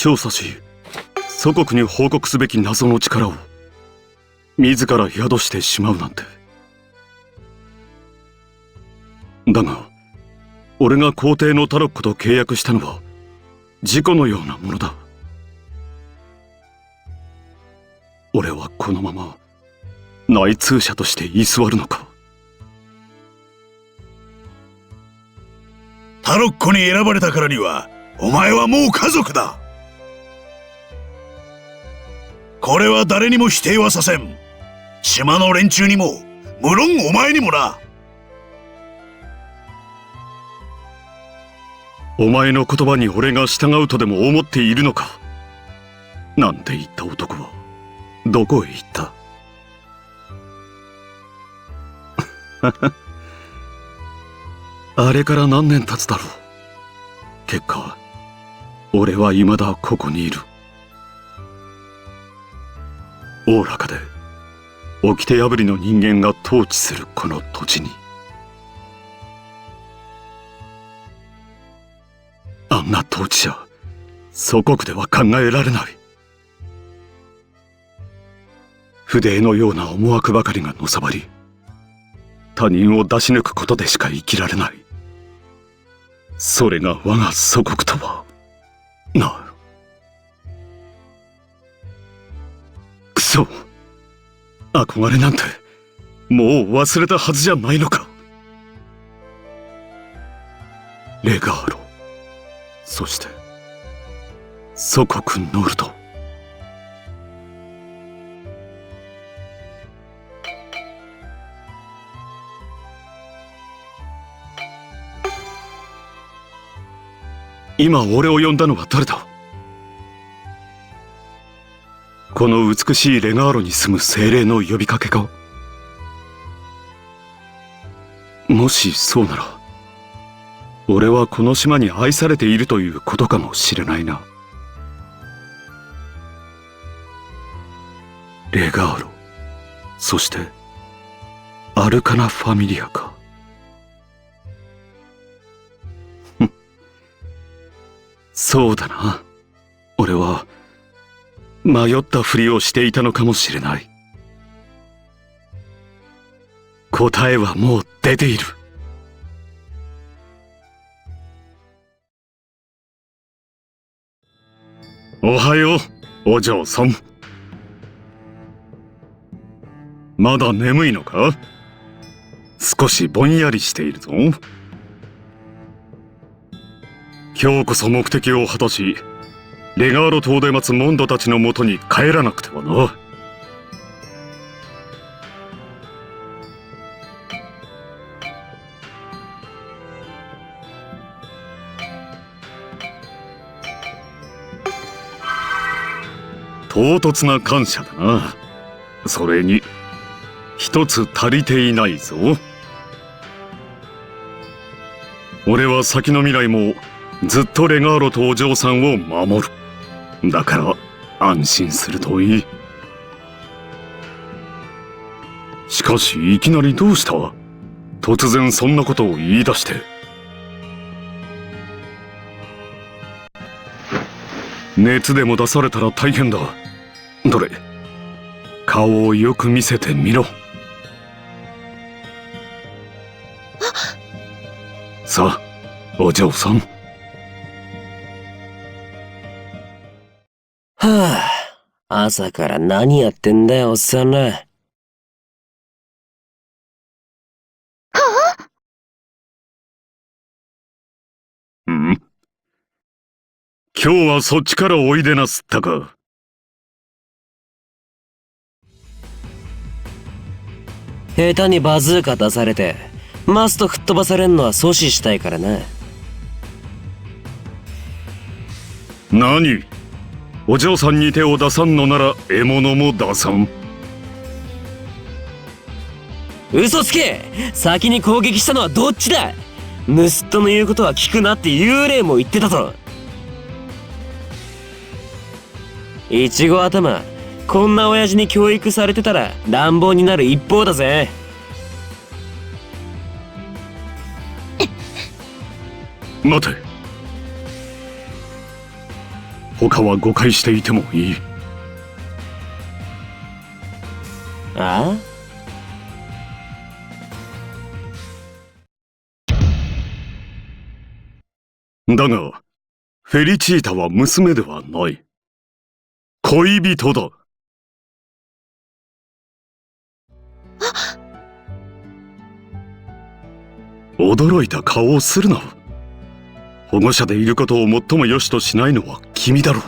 調査し、祖国に報告すべき謎の力を自ら宿してしまうなんて。だが俺が皇帝のタロックと契約したのは事故のようなものだ。俺はこのまま内通者として居座るのか。タロッコに選ばれたからにはお前はもう家族だ。これは誰にも否定はさせん。島の連中にも無論お前にもな。お前の言葉に俺が従うとでも思っているのか。なんて言った男はどこへ行った。あれから何年経つだろう。結果俺は未だここにいる。おおらかで掟破りの人間が統治するこの土地に。あんな統治者祖国では考えられない。不逞のような思惑ばかりがのさばり、他人を出し抜くことでしか生きられない。それが我が祖国とはなあ。くそ、憧れなんてもう忘れたはずじゃないのか。レガーロ、そして祖国ノルド。今俺を呼んだのは誰だ。この美しいレガーロに住む精霊の呼びかけか。もしそうなら俺はこの島に愛されているということかもしれないな。レガーロ、そしてアルカナファミリアか。そうだな。俺は迷ったふりをしていたのかもしれない。答えはもう出ている。おはよう、お嬢さん。まだ眠いのか。少しぼんやりしているぞ。今日こそ目的を果たし、レガーロ島で待つモンドたちのもとに帰らなくてはな。唐突な感謝だな。それに一つ足りていないぞ。俺は先の未来もずっとレガーロとお嬢さんを守る。だから安心するといい。しかしいきなりどうした。突然そんなことを言い出して。熱でも出されたら大変だ。どれ、顔をよく見せてみろ。さあ、お嬢さん。はあ、朝から何やってんだよ、おっさんら。ん？今日はそっちからおいでなすったか。下手にバズーカ出されてマスト吹っ飛ばされんのは阻止したいからな。何？お嬢さんに手を出さんのなら獲物も出さん。嘘つけ。先に攻撃したのはどっちだ。盗人の言うことは聞くなって幽霊も言ってたぞ。いちご頭、こんな親父に教育されてたら乱暴になる一方だぜ。待て。他は誤解していてもいい。あだが、フェリチータは娘ではない。恋人だ。驚いた顔をするな。保護者でいることを最も良しとしないのは君だろう。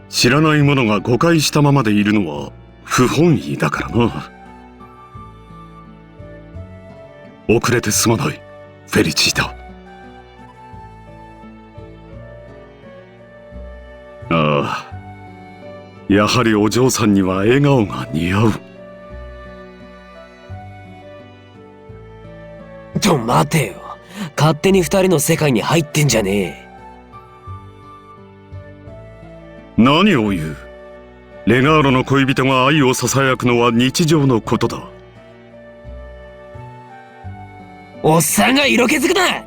知らない者が誤解したままでいるのは不本意だからな。遅れてすまない、フェリチータ。ああ、やはりお嬢さんには笑顔が似合う。待てよ。勝手に二人の世界に入ってんじゃねえ。何を言う。レガーロの恋人が愛をささやくのは日常のことだ。おっさんが色気づくな。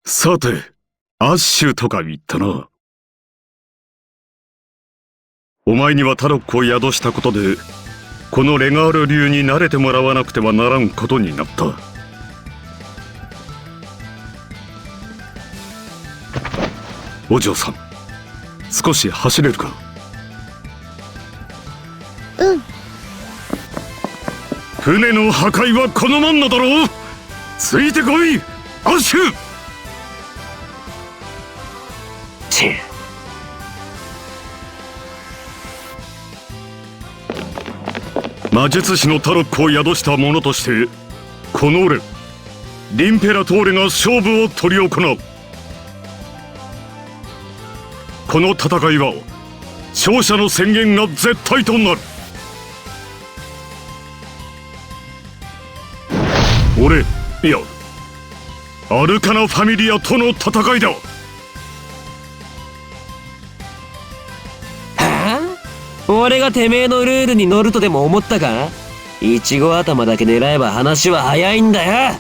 さて、アッシュとか言ったな。お前にはタロックを宿したことで、このレガール流に慣れてもらわなくてはならんことになった。お嬢さん、少し走れるか？うん。船の破壊はこのまんのだろう。ついてこい、アッシュ。魔術師のタロックを宿した者として、この俺リンペラトーレが勝負を執り行う。この戦いは勝者の宣言が絶対となる。俺、いやアルカナファミリアとの戦いだ。俺がてめえのルールに乗るとでも思ったか？イチゴ頭だけ狙えば話は早いんだよ。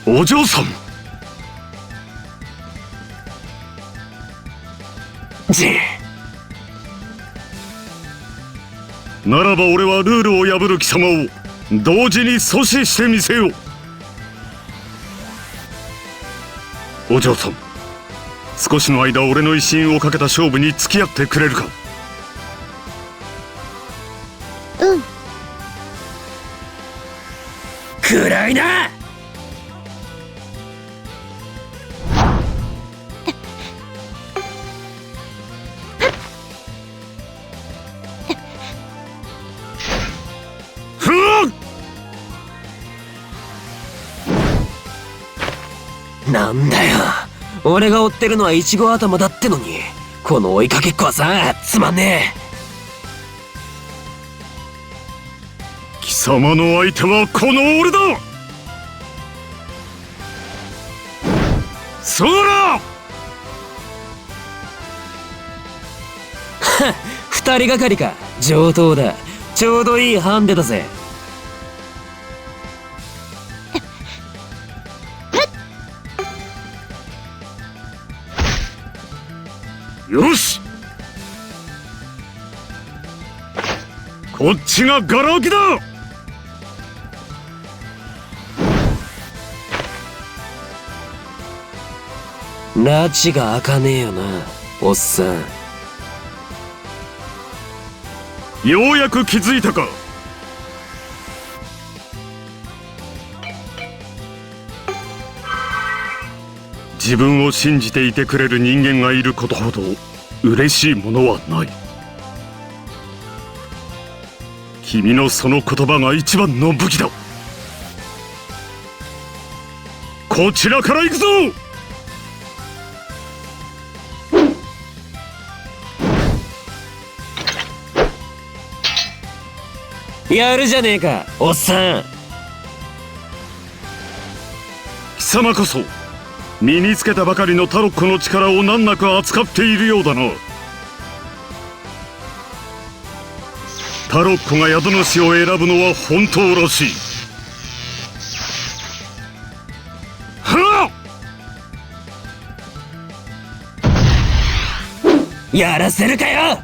お嬢さん。ならば俺はルールを破る貴様を同時に阻止してみせよう。お嬢さん、少しの間俺の威信をかけた勝負に付き合ってくれるか？うん。暗いな。なんだよ、俺が追ってるのはイチゴ頭だってのに、この追いかけっこはさ、つまんねえ。貴様の相手はこの俺だ。そうだ。二人がかりか。上等だ。ちょうどいいハンデだぜ。よし、こっちがガラ空きだ。拉致が開かねえよな、おっさん。ようやく気づいたか。自分を信じていてくれる人間がいることほど嬉しいものはない。君のその言葉が一番の武器だ。こちらから行くぞ。やるじゃねえか、おっさん。貴様こそ身につけたばかりのタロッコの力を難なく扱っているようだな。タロッコが宿主を選ぶのは本当らしい。はっ！やらせるかよ！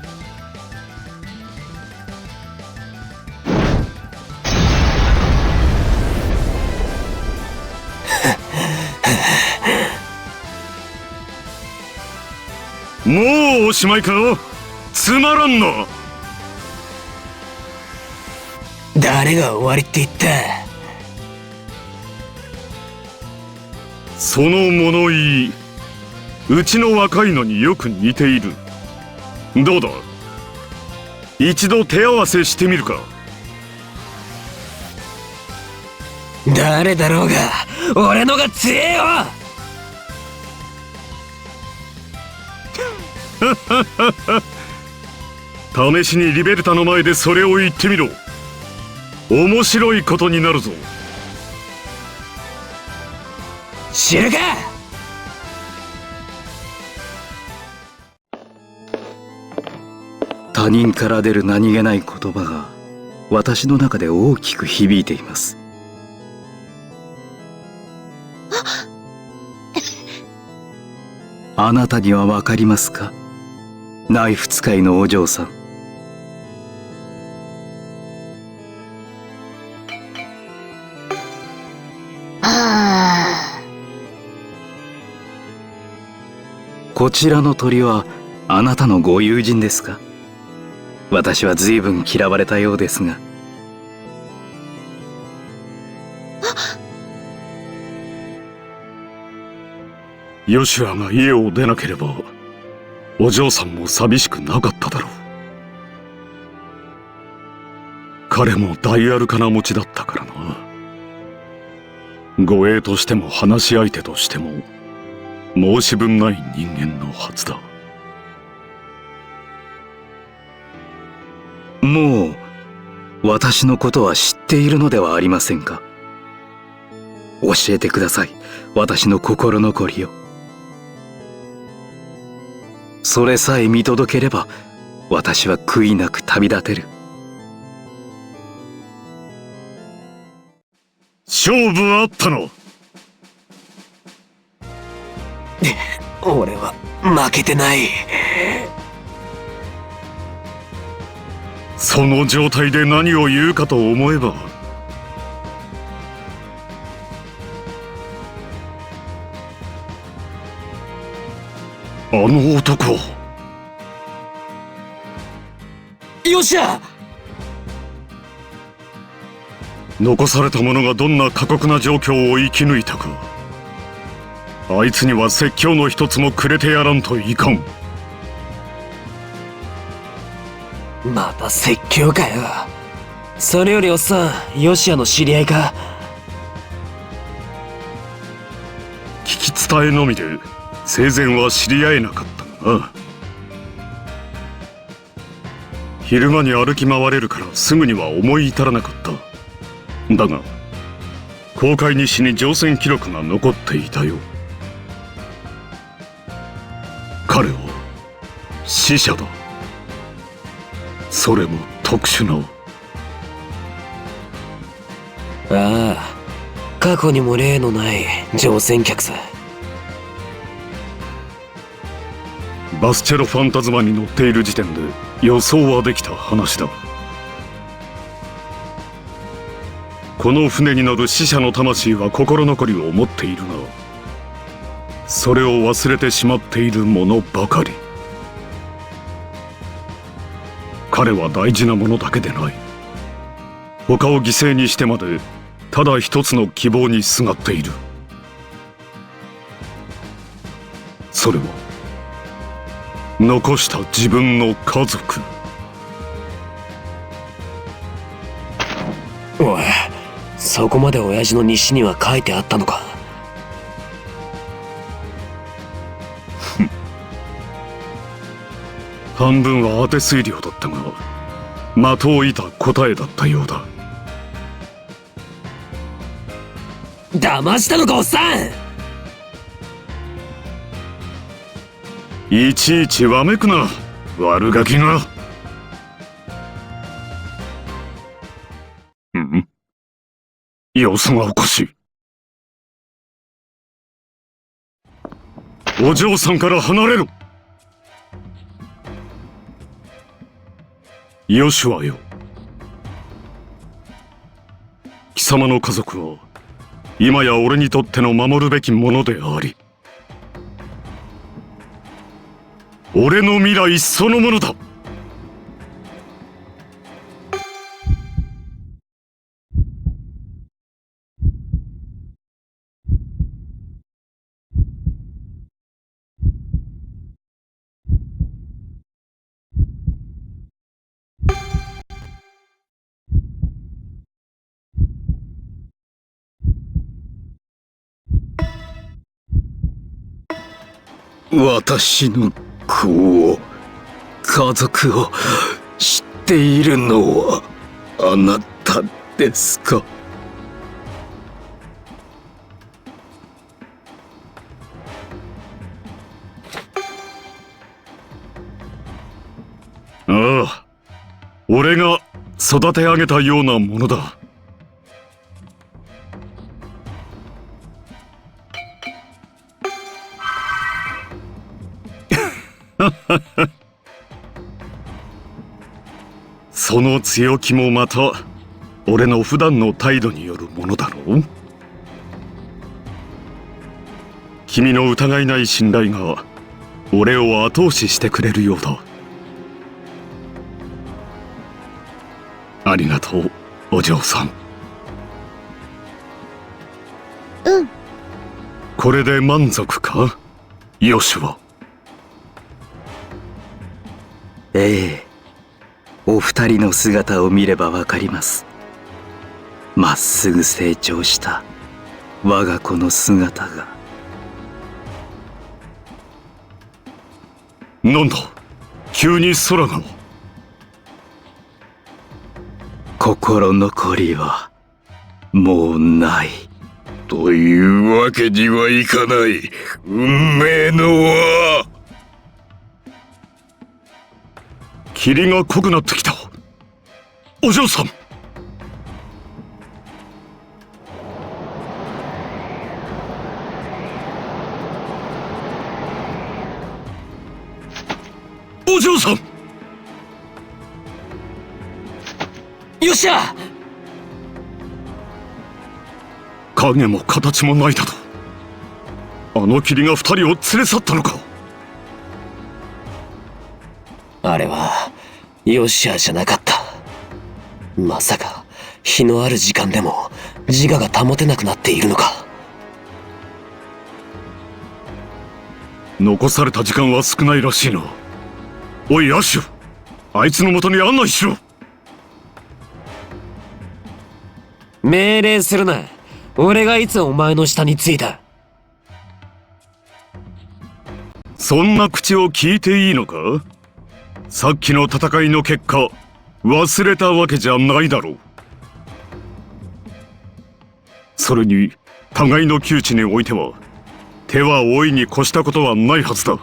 もうおしまいか？つまらんな。誰が終わりって言った？その物言い、うちの若いのによく似ている。どうだ、一度手合わせしてみるか。誰だろうが俺のが強えよ！試しにリベルタの前でそれを言ってみろ。面白いことになるぞ。知るか！他人から出る何気ない言葉が私の中で大きく響いています。あなたにはわかりますか？ナイフ使いのお嬢さん。こちらの鳥はあなたのご友人ですか？私は随分嫌われたようですが。ヨシュアが家を出なければお嬢さんも寂しくなかっただろう。彼も大アルカナ持ちだったからな。護衛としても話し相手としても申し分ない人間のはずだ。もう私のことは知っているのではありませんか？教えてください、私の心残りを。それさえ見届ければ私は悔いなく旅立てる。勝負あったの？俺は負けてない。その状態で何を言うかと思えば。あの男。よっしゃ！残された者がどんな過酷な状況を生き抜いたか、あいつには説教の一つもくれてやらんといかん。また説教かよ。それよりおっさん、ヨシアの知り合いか？聞き伝えのみで生前は知り合えなかったがな。昼間に歩き回れるからすぐには思い至らなかった。だが航海日誌に乗船記録が残っていたよ。彼は死者だ。それも特殊な。ああ、過去にも例のない乗船客さ。バスチェロファンタズマに乗っている時点で予想はできた話だ。この船に乗る死者の魂は心残りを持っているが、それを忘れてしまっているものばかり。彼は大事なものだけでない。他を犠牲にしてまでただ一つの希望にすがっている。それは残した自分の家族。おい、そこまで親父の日誌には書いてあったのか？半分は当て推量だったが、的を射た答えだったようだ。騙したのかおっさん。いちいちわめくな、悪ガキが。様子がおかしい。お嬢さんから離れろ。ヨシュアよ、貴様の家族は今や俺にとっての守るべきものであり、俺の未来そのものだ。私の子を、家族を知っているのはあなたですか？ああ、俺が育て上げたようなものだ。その強気もまた俺の普段の態度によるものだろう。君の疑いない信頼が俺を後押ししてくれるようだ。ありがとう、お嬢さん。うん。これで満足か、ヨシュア。ええ、お二人の姿を見ればわかります。まっすぐ成長した我が子の姿が。なんだ、急に空が。心残りはもうない。というわけにはいかない。運命の輪。霧が濃くなってきた。お嬢さん。お嬢さん。よっしゃ。影も形もないだと。あの霧が二人を連れ去ったのか。あれはヨシアじゃなかった。まさか日のある時間でも自我が保てなくなっているのか。残された時間は少ないらしいな。おいアシュ、あいつの元に案内しろ。命令するな。俺がいつお前の下についた。そんな口を聞いていいのか。さっきの戦いの結果、忘れたわけじゃないだろう。それに互いの窮地においては手は負いに越したことはないはずだ。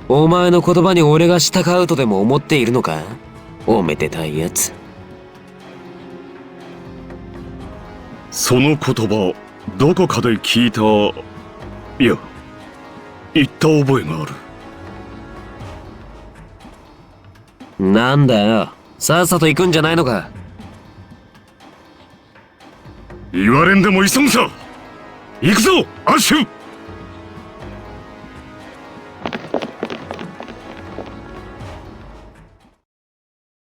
お前の言葉に俺が従うとでも思っているのか。おめでたいやつ。その言葉どこかで聞いた、いや言った覚えがある。なんだよ、さっさと行くんじゃないのか。言われんでも急ぐさ。行くぞアッシュ。